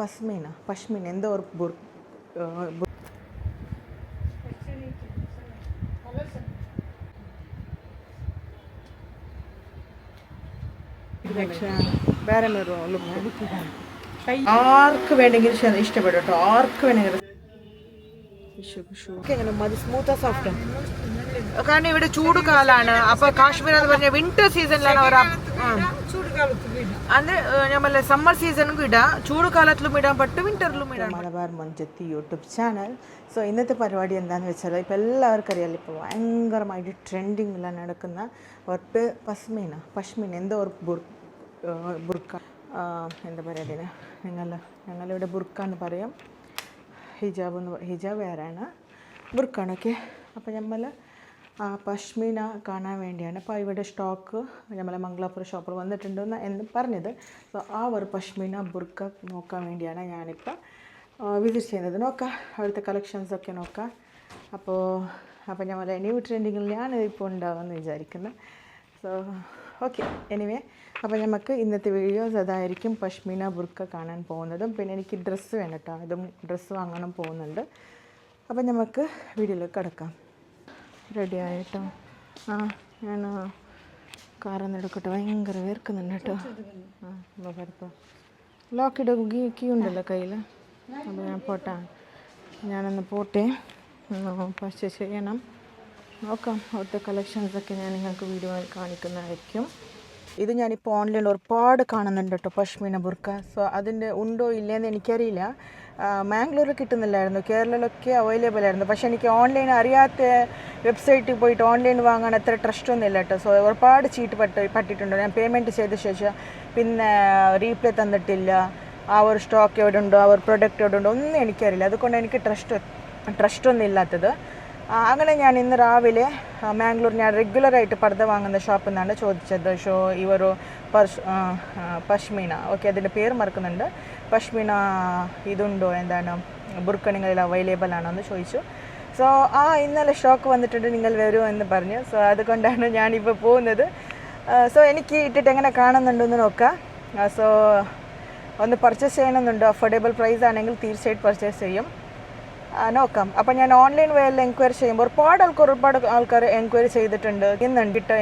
പഷ്മീന എന്തോ ഒരു വേറെ ആർക്ക് വേണമെങ്കിലും ഇഷ്ടപ്പെടും കേട്ടോ. ആർക്ക് വേണമെങ്കിലും എങ്ങനെ മതി സ്മൂത്ത് സോഫ്റ്റ്. കാരണം ഇവിടെ ചൂട് കാലാണ്. അപ്പൊ കാശ്മീർ എന്ന് പറഞ്ഞ വിന്റർ സീസണിലാണ് അവർ ಅಂದ್ರೆ ನಮ್ಮಲ್ಲಿ ಸಮ್ಮರ್ ಸೀಸನ್ಗೂ ಇಡ ചൂട് കാലത്തിലും ഇടാൻ പറ്റും വിന്ററിലും ഇടാൻ. Malabar Monchathi YouTube channel. So ഇന്നത്തെ പരിപാടി എന്താണെന്ന് വെച്ചാൽ ഇപ്പോൾ എല്ലാവർക്കും അറിയാമല്ലോ, ഇപ്പോൾ ഭയങ്കരമായിട്ട് ട്രെൻഡിങ്ങിലാണ് നടക്കുന്ന ഒരു പഷ്മീന എന്തോ ഒരു ബുർക്ക, എന്താ പറയുക, ഞങ്ങളിവിടെ ബുർക്ക എന്ന് പറയും. ഹിജാബ് വേറെയാണ്, ബുർക്കാണ്. ഓക്കെ. അപ്പോൾ നമ്മൾ പഷ്മീന കാണാൻ വേണ്ടിയാണ് ഇപ്പോൾ ഇവിടെ സ്റ്റോക്ക് നമ്മളെ മംഗളാപുരം ഷോപ്പിൽ വന്നിട്ടുണ്ടെന്ന് എന്ന് പറഞ്ഞത്. സോ ആ ഒരു പഷ്മീന ബുർക്ക നോക്കാൻ വേണ്ടിയാണ് ഞാനിപ്പോൾ വിസിറ്റ് ചെയ്യുന്നത്. നോക്കാം അവിടുത്തെ കളക്ഷൻസൊക്കെ നോക്കാം. അപ്പോൾ നമ്മളെ ന്യൂ ട്രെൻഡിങ്ങിലാണ് ഇപ്പോൾ ഉണ്ടാകുമെന്ന് വിചാരിക്കുന്നത്. സോ ഓക്കെ, എനിവേ അപ്പോൾ നമുക്ക് ഇന്നത്തെ വീഡിയോസ് അതായിരിക്കും. പഷ്മീന ബുർക്ക കാണാൻ പോകുന്നതും പിന്നെ എനിക്ക് ഡ്രസ്സ് വേണം കേട്ടോ, അതും ഡ്രസ്സ് വാങ്ങാനും പോകുന്നുണ്ട്. അപ്പോൾ നമുക്ക് വീഡിയോയിലേക്ക് കിടക്കാം. റെഡി ആയിട്ടോ? ഞാൻ കാറൊന്നും എടുക്കട്ടെ, ഭയങ്കര വേർക്കുന്നുണ്ട് കേട്ടോ. കിടത്തോ, ലോക്കിയുടെ കീ ഉണ്ടല്ലോ കയ്യിൽ. അപ്പോൾ ഞാൻ പോട്ടെ, ഞാനൊന്ന് പോട്ടെ, പർച്ചേസ് ചെയ്യണം. നോക്കാം അവിടുത്തെ കളക്ഷൻസൊക്കെ ഞാൻ നിങ്ങൾക്ക് വീഡിയോ കാണിക്കുന്നതായിരിക്കും. ഇത് ഞാനിപ്പോൾ ഓൺലൈനിൽ ഒരുപാട് കാണുന്നുണ്ട് കേട്ടോ പഷ്മീന ബുർക്ക. സോ അതിൻ്റെ ഉണ്ടോ ഇല്ലയെന്ന് എനിക്കറിയില്ല. മാംഗ്ലൂരിൽ കിട്ടുന്നില്ലായിരുന്നു, കേരളയിലൊക്കെ അവൈലബിൾ ആയിരുന്നു. പക്ഷേ എനിക്ക് ഓൺലൈൻ അറിയാത്ത വെബ്സൈറ്റിൽ പോയിട്ട് ഓൺലൈൻ വാങ്ങാൻ അത്ര ട്രസ്റ്റ് ഒന്നും ഇല്ല കേട്ടോ. സോ ഒരുപാട് ചീട്ട് പറ്റിയിട്ടുണ്ട്. ഞാൻ പേയ്മെൻറ്റ് ചെയ്ത ശേഷം പിന്നെ റീപ്ലേ തന്നിട്ടില്ല. ആ ഒരു സ്റ്റോക്ക് എവിടെ ഉണ്ടോ, ആ ഒരു പ്രൊഡക്റ്റ് എവിടെ ഉണ്ടോ ഒന്നും എനിക്കറിയില്ല. അതുകൊണ്ട് എനിക്ക് ട്രസ്റ്റൊന്നും ഇല്ലാത്തത്. അങ്ങനെ ഞാൻ ഇന്ന് രാവിലെ മാംഗ്ലൂർ ഞാൻ റെഗുലറായിട്ട് പർദ്ദ വാങ്ങുന്ന ഷോപ്പിൽ നിന്നാണ് ചോദിച്ചത്. ഇവരു പഷ്മീന, ഓക്കെ അതിൻ്റെ പേര് മറക്കുന്നുണ്ട്, പഷ്മീന ഇതുണ്ടോ, എന്താണ് ബുർക്ക നിങ്ങളിൽ അവൈലബിൾ ആണോ എന്ന് ചോദിച്ചു. സോ ഇന്നലെ സ്റ്റോക്ക് വന്നിട്ടുണ്ട്, നിങ്ങൾ വരുമോ എന്ന് പറഞ്ഞു. സോ അതുകൊണ്ടാണ് ഞാനിപ്പോൾ പോകുന്നത്. സോ എനിക്ക് ഇട്ടിട്ട് എങ്ങനെ കാണുന്നുണ്ടെന്ന് നോക്കാം. സോ ഒന്ന് പർച്ചേസ് ചെയ്യണമെന്നുണ്ട്. അഫോർഡബിൾ പ്രൈസ് ആണെങ്കിൽ തീർച്ചയായിട്ടും പർച്ചേസ് ചെയ്യും. നോക്കാം. അപ്പോൾ ഞാൻ ഓൺലൈൻ വഴിയിൽ എൻക്വയറി ചെയ്യുമ്പോൾ ഒരുപാട് ആൾക്കാർ എൻക്വയറി ചെയ്തിട്ടുണ്ട്,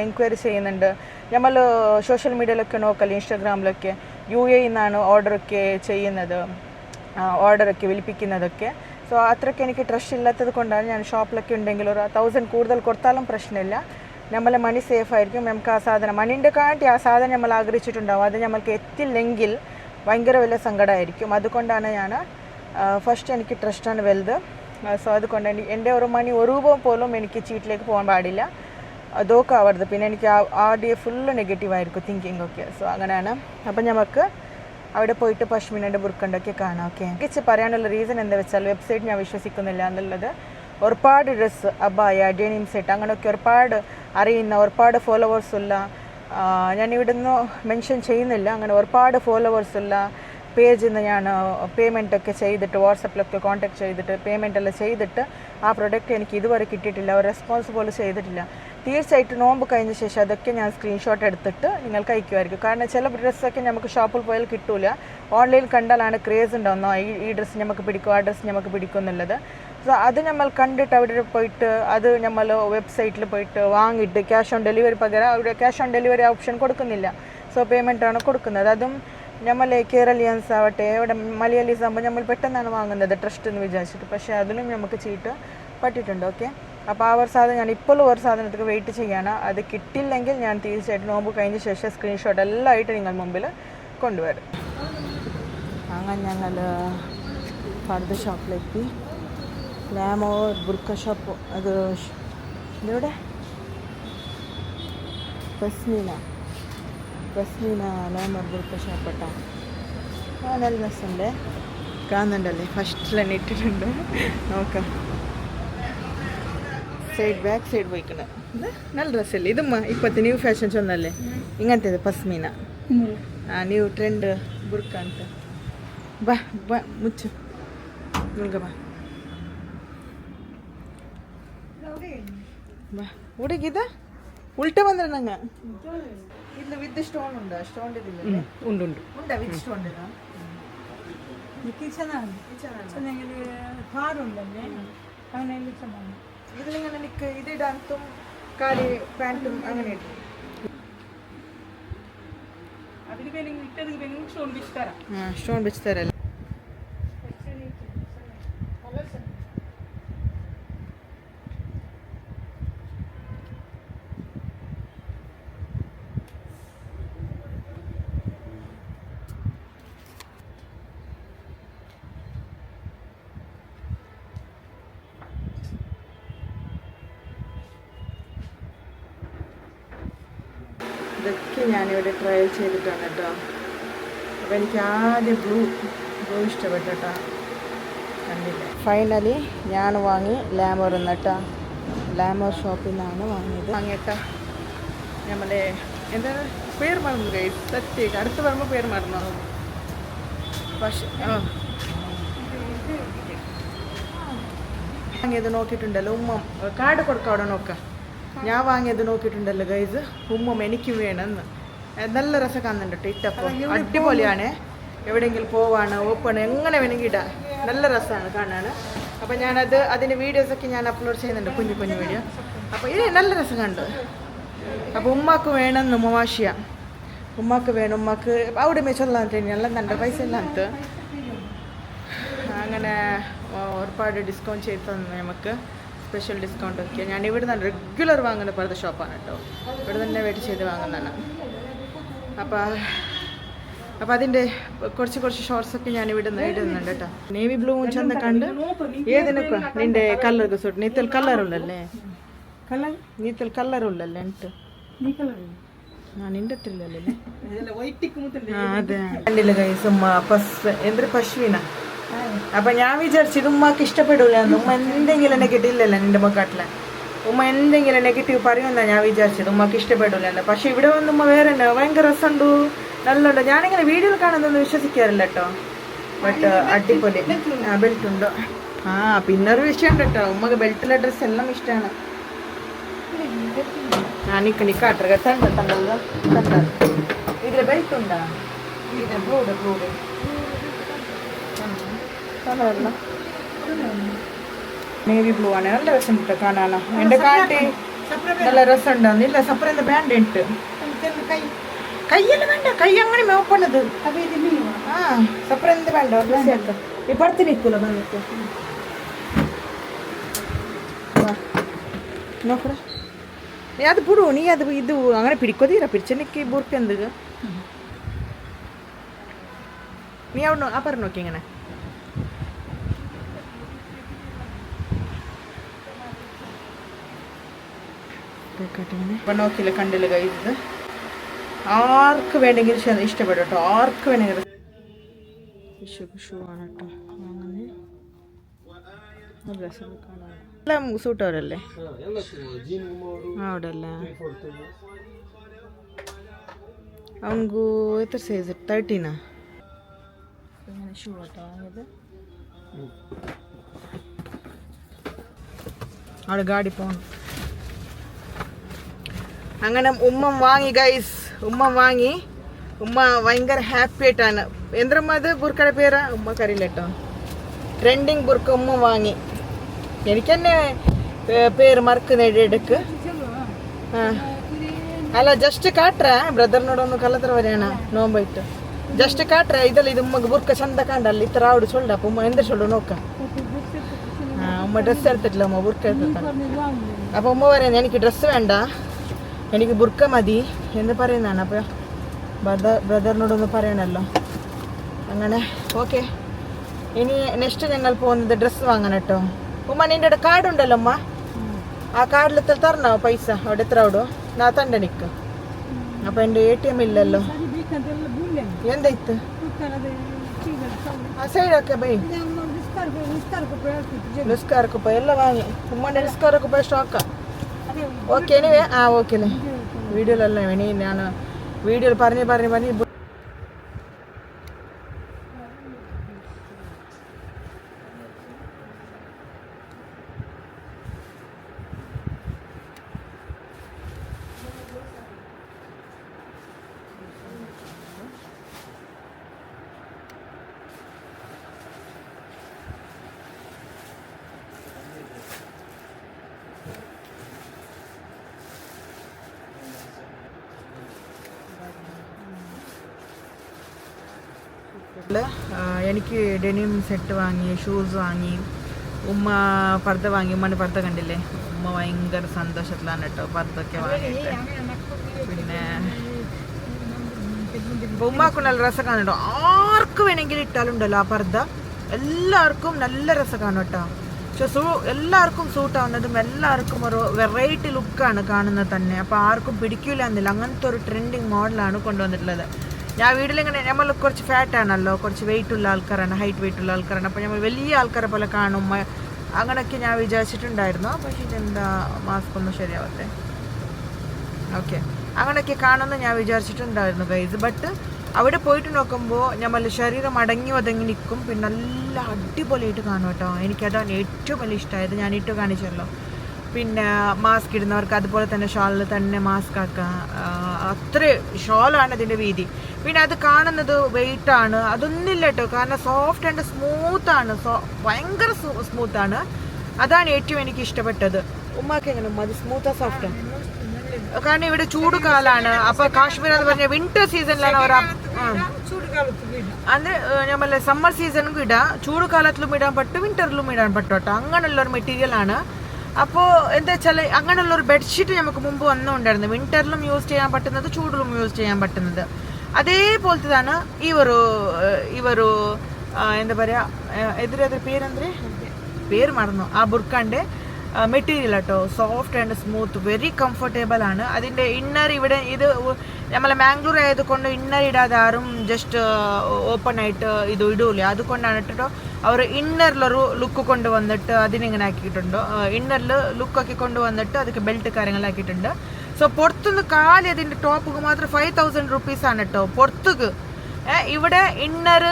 എൻക്വയറി ചെയ്യുന്നുണ്ട്. നമ്മൾ സോഷ്യൽ മീഡിയയിലൊക്കെ നോക്കല്ലേ, ഇൻസ്റ്റാഗ്രാമിലൊക്കെ UAE നിന്നാണ് ഓർഡറൊക്കെ ചെയ്യുന്നത്, ഓർഡറൊക്കെ വിളിപ്പിക്കുന്നതൊക്കെ. സോ അത്രയ്ക്ക് എനിക്ക് ട്രസ്റ്റ് ഇല്ലാത്തത് കൊണ്ടാണ് ഞാൻ ഷോപ്പിലൊക്കെ ഉണ്ടെങ്കിൽ ഒരു 1000 കൂടുതൽ കൊടുത്താലും പ്രശ്നമില്ല. നമ്മളെ മണി സേഫ് ആയിരിക്കും. നമുക്ക് ആ സാധനം മണീൻ്റെ കാട്ടി ആ സാധനം നമ്മൾ ആഗ്രഹിച്ചിട്ടുണ്ടാവും, അത് നമ്മൾക്ക് എത്തില്ലെങ്കിൽ ഭയങ്കര വലിയ സങ്കടമായിരിക്കും. അതുകൊണ്ടാണ് ഞാൻ ഫസ്റ്റ് എനിക്ക് ട്രസ്റ്റാണ് വലുത്. സോ അതുകൊണ്ട് എൻ്റെ ഒരു മണി ഒരു രൂപ പോലും എനിക്ക് ചീറ്റിലേക്ക് പോകാൻ പാടില്ല, അതൊക്കെ ആവരുത്. പിന്നെ എനിക്ക് ആ ഡേ ഫുള്ള് നെഗറ്റീവായിരിക്കും തിങ്കിങ് ഒക്കെ. സോ അങ്ങനെയാണ്. അപ്പം നമുക്ക് അവിടെ പോയിട്ട് പഷ്മീനൻ്റെ ബുർക്കണ്ടൊക്കെ കാണാം. ഓക്കെ. എനിക്ക് പറയാനുള്ള റീസൺ എന്താ വെച്ചാൽ വെബ്സൈറ്റ് ഞാൻ വിശ്വസിക്കുന്നില്ല എന്നുള്ളത്. ഒരുപാട് ഡ്രസ്സ്, അബായ, ഡെനിം സെറ്റ് അങ്ങനെയൊക്കെ ഒരുപാട് അറിയുന്ന ഒരുപാട് ഫോളോവേഴ്സുള്ള, ഞാൻ ഇവിടുന്ന് മെൻഷൻ ചെയ്യുന്നില്ല, അങ്ങനെ ഒരുപാട് ഫോളോവേഴ്സുള്ള പേജിൽ നിന്ന് ഞാൻ പേയ്മെൻറ്റൊക്കെ ചെയ്തിട്ട് വാട്സപ്പിലൊക്കെ കോൺടാക്ട് ചെയ്തിട്ട് പേയ്മെൻറ്റെല്ലാം ചെയ്തിട്ട് ആ പ്രൊഡക്റ്റ് എനിക്ക് ഇതുവരെ കിട്ടിയിട്ടില്ല, ഒരു റെസ്പോൺസ് പോലും ചെയ്തിട്ടില്ല. തീർച്ചയായിട്ടും നോമ്പ് കഴിഞ്ഞ ശേഷം അതൊക്കെ ഞാൻ സ്ക്രീൻഷോട്ട് എടുത്തിട്ട് നിങ്ങൾക്ക് അയക്കുമായിരിക്കും. കാരണം ചില ഡ്രസ്സൊക്കെ നമുക്ക് ഷോപ്പിൽ പോയാൽ കിട്ടില്ല, ഓൺലൈനിൽ കണ്ടാലാണ് ക്രേസ് ഉണ്ടാവുന്നോ ഈ ഡ്രസ്സ് നമുക്ക് പിടിക്കും, ആ ഡ്രസ്സ് നമുക്ക് പിടിക്കും എന്നുള്ളത്. സോ അത് നമ്മൾ കണ്ടിട്ട് അവിടെ പോയിട്ട് അത് നമ്മൾ വെബ്സൈറ്റിൽ പോയിട്ട് വാങ്ങിയിട്ട് ക്യാഷ് ഓൺ ഡെലിവറി പകരം അവിടെ ക്യാഷ് ഓൺ ഡെലിവറി ഓപ്ഷൻ കൊടുക്കുന്നില്ല. സോ പേയ്മെൻറ്റാണ് കൊടുക്കുന്നത്. അതും നമ്മൾ കേരളീയൻസ് ആവട്ടെ, ഇവിടെ മലയാളീസ് ആകുമ്പോൾ നമ്മൾ പെട്ടെന്നാണ് വാങ്ങുന്നത് ട്രസ്റ്റ് എന്ന് വിചാരിച്ചിട്ട്. പക്ഷേ അതിലും നമുക്ക് ചീട്ട് പറ്റിയിട്ടുണ്ട്. ഓക്കെ. അപ്പോൾ ആ ഒരു സാധനം ഞാൻ ഇപ്പോഴും ഒരു സാധനത്തേക്ക് വെയിറ്റ് ചെയ്യാണ്. അത് കിട്ടില്ലെങ്കിൽ ഞാൻ തീർച്ചയായിട്ടും നോമ്പ് കഴിഞ്ഞ ശേഷം സ്ക്രീൻഷോട്ട് എല്ലാം ആയിട്ട് നിങ്ങൾ മുമ്പിൽ കൊണ്ടുവരും. അങ്ങനെ ഞങ്ങൾ പർദ്ദ ഷോപ്പിലെത്തി. ലാമോ ബുർക്ക ഷോപ്പ്, അത് ഇവിടെ പസ്മീന ലാമോ ബുർക്ക ഷോപ്പട്ടാ. നല്ല രസമുണ്ട്, കാണുന്നുണ്ടല്ലേ, ഫസ്റ്റിൽ തന്നെ ഇട്ടിട്ടുണ്ട്. നോക്കാം, ബാക്ക് സൈഡ് പോയിക്കുന്നത്. ഇത് നല്ല ഡ്രസ്സല്ലേ, ഇത് ഇപ്പോഴത്തെ ന്യൂ ഫാഷൻസ് ഒന്നല്ലേ ഇങ്ങനത്തേത് പസ്മീന. ന്യൂ ട്രെൻഡ് ಬುರ್ಕ ಅಂತ. ಬಾ ಬಾ ಮುಚ್ಚು ಮುಲ್ಗ ಬಾ ಬಾ ಹುಡುಗಿದ ಉಲ್ಟೆ ಬಂದ್ರೆ ನಂಗೆ ಇಲ್ಲ ವಿತ್ ಸ್ಟೋನ್ ಉಂಟಾ? ಸ್ಟೋನ್ ಇದಿಲ್ಲ. ಉಂಟು ಉಂಟು ಉಂಟಾ ವಿತ್ ಸ್ಟೋನ್ ಇಲ್ಲ. കിച്ചണാണ് കിച്ചണെങ്കിൽ കാറുണ്ടല്ലേ അങ്ങനെ കിച്ചണാണ്. ഇത് നിങ്ങൾ എനിക്ക് ഇതിടാത്തും കാലി പാൻറ്റും അങ്ങനെ ഇട്ടു. അതിന് പേര് ഇട്ടത് പേര് സ്റ്റോൺ വെച്ച് തരാം. സ്റ്റോൺ വെച്ച് തരല്ലേ. ഇതൊക്കെ ഞാനിവിടെ ട്രയൽ ചെയ്തിട്ടാണ് കേട്ടോ. അപ്പോൾ എനിക്ക് ആദ്യം ബ്ലൂ ഇഷ്ടപ്പെട്ടു കേട്ടോ. കണ്ടില്ല. ഫൈനലി ഞാൻ വാങ്ങി ലാമോർ എന്നിട്ടാ. ലാമോർ ഷോപ്പിൽ നിന്നാണ് വാങ്ങിയേട്ടാ. നമ്മുടെ എന്താണ് പേര് മറന്നു കൈ സത്യം. അടുത്ത് വരുമ്പോൾ പേര് മറന്നോ. പക്ഷേ വാങ്ങിയത് നോക്കിയിട്ടുണ്ടല്ലോ ഉമ്മ കാർഡ് കൊടുക്കാം അവിടെ നോക്കാം. ഞാൻ വാങ്ങിയത് നോക്കിയിട്ടുണ്ടല്ലോ ഗൈസ്. ഉമ്മ എനിക്ക് വേണമെന്ന്. നല്ല രസം കാണുന്നുണ്ട് ഇട്ടപ്പോൾ. അടിപൊളിയാണ്. എവിടെയെങ്കിലും പോവാണ് ഓപ്പൺ എങ്ങനെ വേണമെങ്കിൽ ഇടാം. നല്ല രസമാണ് കാണാൻ. അപ്പോൾ ഞാനത് അതിൻ്റെ വീഡിയോസൊക്കെ ഞാൻ അപ്ലോഡ് ചെയ്യുന്നുണ്ട്, കുഞ്ഞു കുഞ്ഞു വീഡിയോ. അപ്പോൾ ഇത് നല്ല രസം കണ്ടു. അപ്പോൾ ഉമ്മാക്ക് വേണമെന്ന് ഉമ്മ വാശിയ. ഉമ്മാക്ക് വേണം. ഉമ്മാക്ക് അവിടെ മെച്ചൊല്ലാത്ത എല്ലാം തൻ്റെ പൈസ ഇല്ലാത്ത അങ്ങനെ ഒരുപാട് ഡിസ്കൗണ്ട് ചെയ്ത് തന്നു നമുക്ക്. സ്പെഷ്യൽ ഡിസ്കൗണ്ട് ഒക്കെ. ഞാൻ ഇവിടെ നിന്ന് റെഗുലർ വാങ്ങുന്ന പോലത്തെ ഷോപ്പാണ് കേട്ടോ. ഇവിടെ തന്നെ വെയിറ്റ് ചെയ്ത് വാങ്ങുന്നതാണ്. അപ്പോൾ അതിൻ്റെ കുറച്ച് ഷോർട്സൊക്കെ ഞാൻ ഇവിടെ നിന്ന് ഇടുന്നുണ്ട് കേട്ടോ. നേവി ബ്ലൂ ചെന്ന കണ്ട് ഏതിനൊക്കെ നിൻ്റെ കല്ലർക്ക് സൂട്ട്. നീത്തൽ കളറുള്ളല്ലേ? നീത്തൽ കളറുള്ളല്ലേ എന്നിട്ട് നിൻ്റെ അത്രയില്ലല്ലേ? അതെ കണ്ടില്ല കൈസ്. ഉമ്മ എന്തൊരു പശുവിന. അപ്പം ഞാൻ വിചാരിച്ചത് ഉമ്മക്ക് ഇഷ്ടപ്പെടില്ല. ഉമ്മ എന്തെങ്കിലും നെഗറ്റീവ് ഇല്ലല്ലോ നിൻ്റെ മക്കാട്ടിലെ. ഉമ്മ എന്തെങ്കിലും നെഗറ്റീവ് പറയുമെന്നാ ഞാൻ വിചാരിച്ചത്. ഉമ്മക്ക് ഇഷ്ടപ്പെടില്ല. പക്ഷെ ഇവിടെ വന്ന് ഉമ്മ വേറെ തന്നെ ഭയങ്കര രസമുണ്ട്, നല്ലുണ്ട്. ഞാനിങ്ങനെ വീഡിയോയിൽ കാണുന്നൊന്നും വിശ്വസിക്കാറില്ല കേട്ടോ. ബട്ട് അടിപൊളി. ബെൽറ്റ് ഉണ്ടോ? പിന്നൊരു വിഷയമുണ്ട് കേട്ടോ. ഉമ്മക്ക് ബെൽറ്റിലെ ഡ്രസ്സ് എല്ലാം ഇഷ്ടമാണ്. നിക്കാട്ട തണ്ടല്ലോ. ഇതിൽ ബെൽറ്റ് ഉണ്ടാ? ഇത് ബ്ലൂഡ് നേവി ബ്ലൂ ആണ്. നല്ല രസമുണ്ട് കാണാനോ. എൻ്റെ കാട്ടി നല്ല രസമുണ്ടാകുന്നു. ഇല്ല സപ്പറേന്റെ ബാൻഡ് ഉണ്ട്. കയ്യെല്ലാം വേണ്ട, കൈ അങ്ങനെ മേപ്പണത്. സപ്പറേന്റെ ബാൻഡ് ഇപ്പടുത്ത് നിൽക്കൂല വന്നിട്ട് നോക്കട. നീ അത് പിടൂ. നീ അത് ഇത് അങ്ങനെ പിടിക്കോതീര. പിടിച്ചെനിക്ക് ബുർക്ക് എന്ത് നീ അവിടെ ആ പറഞ്ഞു നോക്കി ഇങ്ങനെ. ഇപ്പം നോക്കില്ല കണ്ടില്ല കൈത്. ആർക്ക് വേണമെങ്കിലും ഇഷ്ടപ്പെടും കേട്ടോ. ആർക്ക് വേണമെങ്കിലും ഷൂ ആണ് കേട്ടോ. എല്ലാം സൂട്ടവരല്ലേ അവിടെ അല്ലേ? അവങ്കു എത്ര സൈസ്? 13 ഷൂ കേട്ടോ വാങ്ങിയത്. അവിടെ ഗാഡി പോകണം. അങ്ങനെ ഉമ്മ വാങ്ങി ഗൈസ്. ഉമ്മ വാങ്ങി. ഉമ്മ ഭയങ്കര ഹാപ്പി ആയിട്ടാണ്. എന്തരമ്മ അത് ബുർക്കയുടെ പേരാ? ഉമ്മക്കറിയില്ല കേട്ടോ. ട്രെൻഡിങ് ബുർക്ക ഉമ്മ വാങ്ങി. എനിക്ക് തന്നെ പേര് മറക്കുന്ന എടുക്ക്. അല്ല ജസ്റ്റ് കാട്ട്ര ബ്രദറിനോടൊന്ന് കള്ളത്ര വരെയാണ് നോമ്പായിട്ട്. ജസ്റ്റ് കാട്ട്ര ಇದಲ್ಲ ಇದು ಉಮ್ಮಗೆ ಬುರ್ಕ ಚಂದ ಕಾಂಡಲ್ಲ ಈ ಥರ ಅವಡು ಸೊಳ್ಳ ಅಪ್ಪ ಉಮ್ಮ ಎಂದ್ರೆ ಸೊಳ್ಳು ನೋಕ ഉമ്മ ഡ്രസ്സ് എടുത്തിട്ടില്ല. ഉമ്മ ബുർക്ക എടുത്തിട്ടാണ്. അപ്പോൾ ഉമ്മ പറയാൻ എനിക്ക് ഡ്രസ്സ് വേണ്ട, എനിക്ക് ബുർക്ക മതി എന്ന് പറയുന്നതാണ്. അപ്പോൾ ബ്രദറിനോടൊന്ന് പറയണമല്ലോ. അങ്ങനെ ഓക്കെ. ഇനി നെക്സ്റ്റ് ഞങ്ങൾ പോകുന്നത് ഡ്രസ്സ് വാങ്ങണം കേട്ടോ. ഉമ്മ നിൻ്റെ കാർഡ് ഉണ്ടല്ലോ ഉമ്മ, ആ കാർഡിൽ തരണോ പൈസ? അവിടെ എത്ര അവിടെ നാ തണ്ട നിൽക്ക്. അപ്പോൾ എൻ്റെ ATM ഇല്ലല്ലോ. എന്തായിത്ത് ആ സൈഡൊക്കെ ബൈ നിസ്കാരക്കുപ്പ എല്ലാം വാങ്ങി. ഉമ്മൻ്റെ നിസ്കാരക്കുപ്പ സ്റ്റോക്കാ. ഓക്കെ എനിവേ ഓക്കെ അല്ലേ? വീഡിയോയിലല്ലേ ഇനി ഞാൻ വീഡിയോയിൽ പറഞ്ഞ് എനിക്ക് ഡെനിം സെറ്റ് വാങ്ങി, ഷൂസ് വാങ്ങി, ഉമ്മ പർദ്ദ വാങ്ങി. ഉമ്മൻ്റെ പർദ്ദ കണ്ടില്ലേ? ഉമ്മ ഭയങ്കര സന്തോഷത്തിലാണ് കേട്ടോ പർദ്ദൊക്കെ വാങ്ങിയിട്ട്. പിന്നെ ഉമ്മാക്കും നല്ല രസമാണ് കേട്ടോ. ആർക്ക് വേണമെങ്കിലും ഇട്ടാലുണ്ടല്ലോ ആ പർദ്ദ, എല്ലാവർക്കും നല്ല രസമാണ് കേട്ടോ. പക്ഷെ എല്ലാവർക്കും സൂട്ടാവുന്നതും എല്ലാവർക്കും ഒരു വെറൈറ്റി ലുക്കാണ് കാണുന്നത് തന്നെ. അപ്പോൾ ആർക്കും പിടിക്കില്ല എന്നില്ല, അങ്ങനത്തെ ഒരു ട്രെൻഡിങ് മോഡലാണ് കൊണ്ടുവന്നിട്ടുള്ളത്. ഞാൻ വീട്ടിലിങ്ങനെ നമ്മൾ കുറച്ച് ഫാറ്റാണല്ലോ, കുറച്ച് വെയിറ്റ് ഉള്ള ആൾക്കാരാണ്, ഹൈറ്റ് വെയിറ്റ് ഉള്ള ആൾക്കാരാണ്. അപ്പോൾ നമ്മൾ വലിയ ആൾക്കാരെ പോലെ കാണും അങ്ങനെയൊക്കെ ഞാൻ വിചാരിച്ചിട്ടുണ്ടായിരുന്നു. പക്ഷേ ഇതെന്താ മാസ്ക് ഒന്നും ശരിയാവട്ടെ. ഓക്കെ, അങ്ങനെയൊക്കെ കാണുമെന്ന് ഞാൻ വിചാരിച്ചിട്ടുണ്ടായിരുന്നു ഗൈസ്. ബട്ട് അവിടെ പോയിട്ട് നോക്കുമ്പോൾ നമ്മൾ ശരീരം അടങ്ങി ഒതുങ്ങി നിൽക്കും, പിന്നെ നല്ല അടിപൊളിയായിട്ട് കാണും കേട്ടോ. എനിക്കതാണ് ഏറ്റവും വലിയ ഇഷ്ടമായത്, ഞാൻ ഇട്ട് കാണിച്ചല്ലോ. പിന്നെ മാസ്ക് ഇടുന്നവർക്ക് അതുപോലെ തന്നെ ഷാളിൽ തന്നെ മാസ്ക് ആക്കാം. അത്ര ഷോളാണ് അതിൻ്റെ വീതി. പിന്നെ അത് കാണുന്നത് വെയിറ്റാണ്, അതൊന്നുമില്ല കേട്ടോ. കാരണം സോഫ്റ്റ് ആൻഡ് സ്മൂത്താണ്, ഭയങ്കര സ്മൂത്താണ്. അതാണ് ഏറ്റവും എനിക്ക് ഇഷ്ടപ്പെട്ടത്. ഉമ്മാക്ക് എങ്ങനെ അത് സ്മൂത്താ സോഫ്റ്റ്? കാരണം ഇവിടെ ചൂട് കാലാണ്. അപ്പൊ കാശ്മീർ എന്ന് പറഞ്ഞ വിന്റർ സീസണിലാണ് അവർ അത് നമ്മളെ സമ്മർ സീസണും ഇടാം, ചൂട് കാലത്തിലും ഇടാൻ പറ്റും, വിന്ററിലും ഇടാൻ പറ്റും കേട്ടോ. അങ്ങനെയുള്ള ഒരു മെറ്റീരിയൽ ആണ്. അപ്പോൾ എന്താ വെച്ചാൽ അങ്ങനെയുള്ള ഒരു ബെഡ്ഷീറ്റ് നമുക്ക് മുമ്പ് വന്നുകൊണ്ടായിരുന്നു. വിന്ററിലും യൂസ് ചെയ്യാൻ പറ്റുന്നത്, ചൂടിലും യൂസ് ചെയ്യാൻ പറ്റുന്നത്. അതേപോലത്തേതാണ് ഇവരു എന്താ പറയാ, എതിരെ പേര് മറന്നു. ആ ബുർക്കാൻ്റെ മെറ്റീരിയൽ കേട്ടോ, soft and smooth, very comfortable ആണ്. അതിൻ്റെ ഇന്നർ ഇവിടെ ഇത് നമ്മളെ മാംഗ്ലൂർ ആയതുകൊണ്ട് ഇന്നർ ഇടാതെ ആരും ജസ്റ്റ് ഓപ്പൺ ആയിട്ട് ഇത് ഇടൂല. അതുകൊണ്ടാണ് കേട്ടോ അവർ ഇന്നറിലൊരു ലുക്ക് കൊണ്ടുവന്നിട്ട് അതിനിങ്ങനെ ആക്കിയിട്ടുണ്ടോ, ഇന്നറിൽ ലുക്കൊക്കെ കൊണ്ടുവന്നിട്ട് അതൊക്കെ ബെൽറ്റ് കാര്യങ്ങളാക്കിയിട്ടുണ്ട്. സോ പുറത്തുനിന്ന് കാല് അതിൻ്റെ ടോപ്പ് മാത്രം 5000 റുപ്പീസാണ് കേട്ടോ പുറത്തുക്ക്. ഇവിടെ ഇന്നർ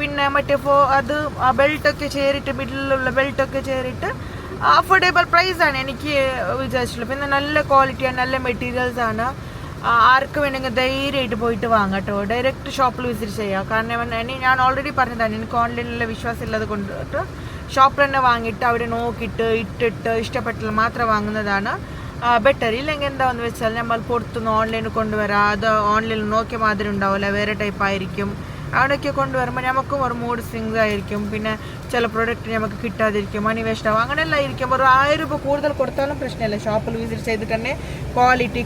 പിന്നെ മറ്റേ അത് ആ ബെൽറ്റൊക്കെ ചേരിട്ട്, മിഡിലുള്ള ബെൽറ്റൊക്കെ ചേരിട്ട് അഫോർഡബിൾ പ്രൈസാണ് എനിക്ക് വിചാരിച്ചിട്ടുള്ളത്. പിന്നെ നല്ല ക്വാളിറ്റിയാണ്, നല്ല മെറ്റീരിയൽസ് ആണ്. ആർക്ക് വേണമെങ്കിൽ ധൈര്യമായിട്ട് പോയിട്ട് വാങ്ങാം കേട്ടോ. ഡയറക്റ്റ് ഷോപ്പിൽ വിസിറ്റ് ചെയ്യാം. കാരണം ഞാൻ ഓൾറെഡി പറഞ്ഞതാണ്, എനിക്ക് ഓൺലൈനിലുള്ള വിശ്വാസം ഉള്ളത് കൊണ്ടിട്ട് ഷോപ്പിൽ തന്നെ വാങ്ങിയിട്ട് അവിടെ നോക്കിയിട്ട് ഇട്ടിട്ട് ഇഷ്ടപ്പെട്ടില്ല മാത്രം വാങ്ങുന്നതാണ് ബെറ്റർ. ഇല്ലെങ്കിൽ എന്താണെന്ന് വെച്ചാൽ നമ്മൾ പുറത്തുനിന്ന് ഓൺലൈനിൽ കൊണ്ടുവരാം, അത് ഓൺലൈനിൽ നോക്കിയ മാതിരി ഉണ്ടാവില്ല, വേറെ ടൈപ്പ് ആയിരിക്കും. അവിടെയൊക്കെ കൊണ്ടുവരുമ്പോൾ നമുക്കും ഒരു മൂഡ് സ്വിങ്സ് ആയിരിക്കും. പിന്നെ ചില പ്രൊഡക്റ്റ് നമുക്ക് കിട്ടാതിരിക്കും, മണി വേസ്റ്റ് ആവും, അങ്ങനെയെല്ലാം ആയിരിക്കും. ഒരു 1000 രൂപ കൂടുതൽ കൊടുത്താലും പ്രശ്നമില്ല. ഷോപ്പിൽ വിസിറ്റ് ചെയ്തിട്ട് തന്നെ ക്വാളിറ്റി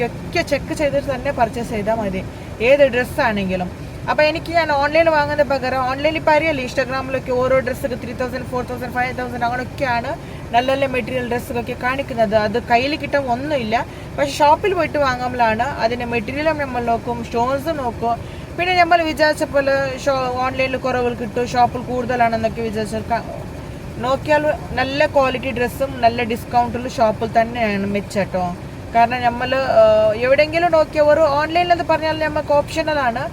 ഒക്കെ ചെക്ക് ചെയ്തിട്ട് തന്നെ പർച്ചേസ് ചെയ്താൽ മതി, ഏത് ഡ്രസ്സാണെങ്കിലും. അപ്പോൾ ഞാൻ ഓൺലൈനിൽ വാങ്ങുന്ന പകരം, ഓൺലൈനിൽ ഇപ്പോൾ അറിയാലോ ഇൻസ്റ്റാഗ്രാമിലൊക്കെ ഓരോ ഡ്രസ്സൊക്കെ 3000, 4000, 5000 അങ്ങനെയൊക്കെയാണ് നല്ല നല്ല മെറ്റീരിയൽ ഡ്രസ്സൊക്കെ കാണിക്കുന്നത്. അത് കയ്യിൽ കിട്ടാൻ ഒന്നുമില്ല. പക്ഷെ ഷോപ്പിൽ പോയിട്ട് വാങ്ങുമ്പോഴാണ് അതിൻ്റെ മെറ്റീരിയലും നമ്മൾ നോക്കും, സ്റ്റോൺസ് നോക്കും. പിന്നെ നമ്മൾ വിചാരിച്ച പോലെ ഓൺലൈനിൽ കുറവുകൾ കിട്ടും, ഷോപ്പിൽ കൂടുതലാണെന്നൊക്കെ വിചാരിച്ചാൽ നോക്കിയാൽ നല്ല ക്വാളിറ്റി ഡ്രസ്സും നല്ല ഡിസ്കൗണ്ടിൽ ഷോപ്പിൽ തന്നെയാണ് മെച്ചട്ടോ. കാരണം നമ്മൾ എവിടെയെങ്കിലും നോക്കിയ ഒരു ഓൺലൈനിലെന്ന് പറഞ്ഞാൽ നമുക്ക് ഓപ്ഷണലാണ്.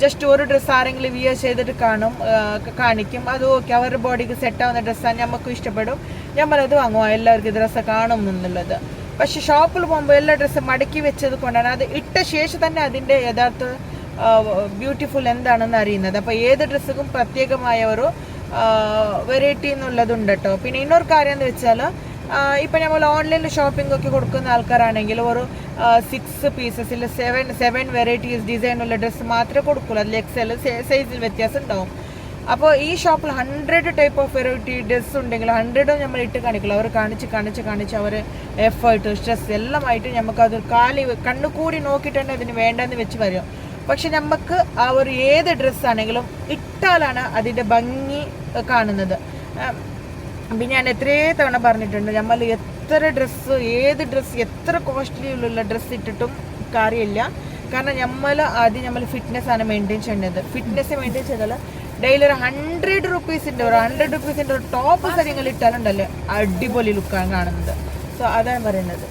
ജസ്റ്റ് ഒരു ഡ്രസ്സ് ആരെങ്കിലും വിയർ ചെയ്തിട്ട് കാണിക്കും, അത് ഓക്കെ, അവരുടെ ബോഡിക്ക് സെറ്റ് ആവുന്ന ഡ്രസ്സാണ്, നമുക്കും ഇഷ്ടപ്പെടും, നമ്മളത് വാങ്ങുക, എല്ലാവർക്കും ഡ്രസ്സ് കാണും എന്നുള്ളത്. പക്ഷെ ഷോപ്പിൽ പോകുമ്പോൾ എല്ലാ ഡ്രസ്സും മടക്കി വെച്ചത് കൊണ്ടാണ് അത് ഇട്ട ശേഷം തന്നെ അതിൻ്റെ യഥാർത്ഥ ബ്യൂട്ടിഫുൾ എന്താണെന്ന് അറിയുന്നത്. അപ്പോൾ ഏത് ഡ്രസ്സും പ്രത്യേകമായ ഒരു വെറൈറ്റി എന്നുള്ളതുണ്ട് കേട്ടോ. പിന്നെ ഇന്നൊരു കാര്യം എന്ന് വെച്ചാൽ, ഇപ്പം നമ്മൾ ഓൺലൈനിൽ ഷോപ്പിംഗ് ഒക്കെ കൊടുക്കുന്ന ആൾക്കാരാണെങ്കിൽ ഒരു 6 പീസസിൽ 7 വെറൈറ്റീസ് ഡിസൈനുള്ള ഡ്രസ്സ് മാത്രമേ കൊടുക്കുള്ളൂ. അതിൽ XL സൈസിൽ വ്യത്യാസം ഉണ്ടാവും. അപ്പോൾ ഈ ഷോപ്പിൽ 100 ടൈപ്പ് ഓഫ് വെറൈറ്റി ഡ്രസ്സ് ഉണ്ടെങ്കിൽ 100 നമ്മൾ ഇട്ട് കാണിക്കില്ല. അവർ കാണിച്ച് അവർ എഫേർട്ട് സ്ട്രെസ് എല്ലാമായിട്ട് നമുക്കത് കണ്ണുകൂടി നോക്കിയിട്ട് തന്നെ അതിന് വേണ്ടെന്ന് വെച്ച് വരും. പക്ഷെ നമുക്ക് ആ ഒരു ഏത് ഡ്രസ്സാണെങ്കിലും ഇട്ടാലാണ് അതിൻ്റെ ഭംഗി കാണുന്നത്. പിന്നെ ഞാൻ എത്രയോ തവണ പറഞ്ഞിട്ടുണ്ട്, നമ്മൾ ഏത് ഡ്രസ്സ് എത്ര കോസ്റ്റ്ലിയുള്ള ഡ്രസ്സ് ഇട്ടിട്ടും കാര്യമില്ല. കാരണം നമ്മൾ ഫിറ്റ്നസ് ആണ് മെയിൻറ്റെയിൻ ചെയ്യേണ്ടത്. ഫിറ്റ്നസ് മെയിൻറ്റെയിൻ ചെയ്താൽ ഡെയിലി ഒരു 100 റുപ്പീസിൻ്റെ ഒരു ടോപ്പ് കാര്യങ്ങൾ ഇട്ടാലുണ്ടല്ലോ അടിപൊളി ലുക്കാണ് കാണുന്നത്. സോ അതാണ് പറയുന്നത്.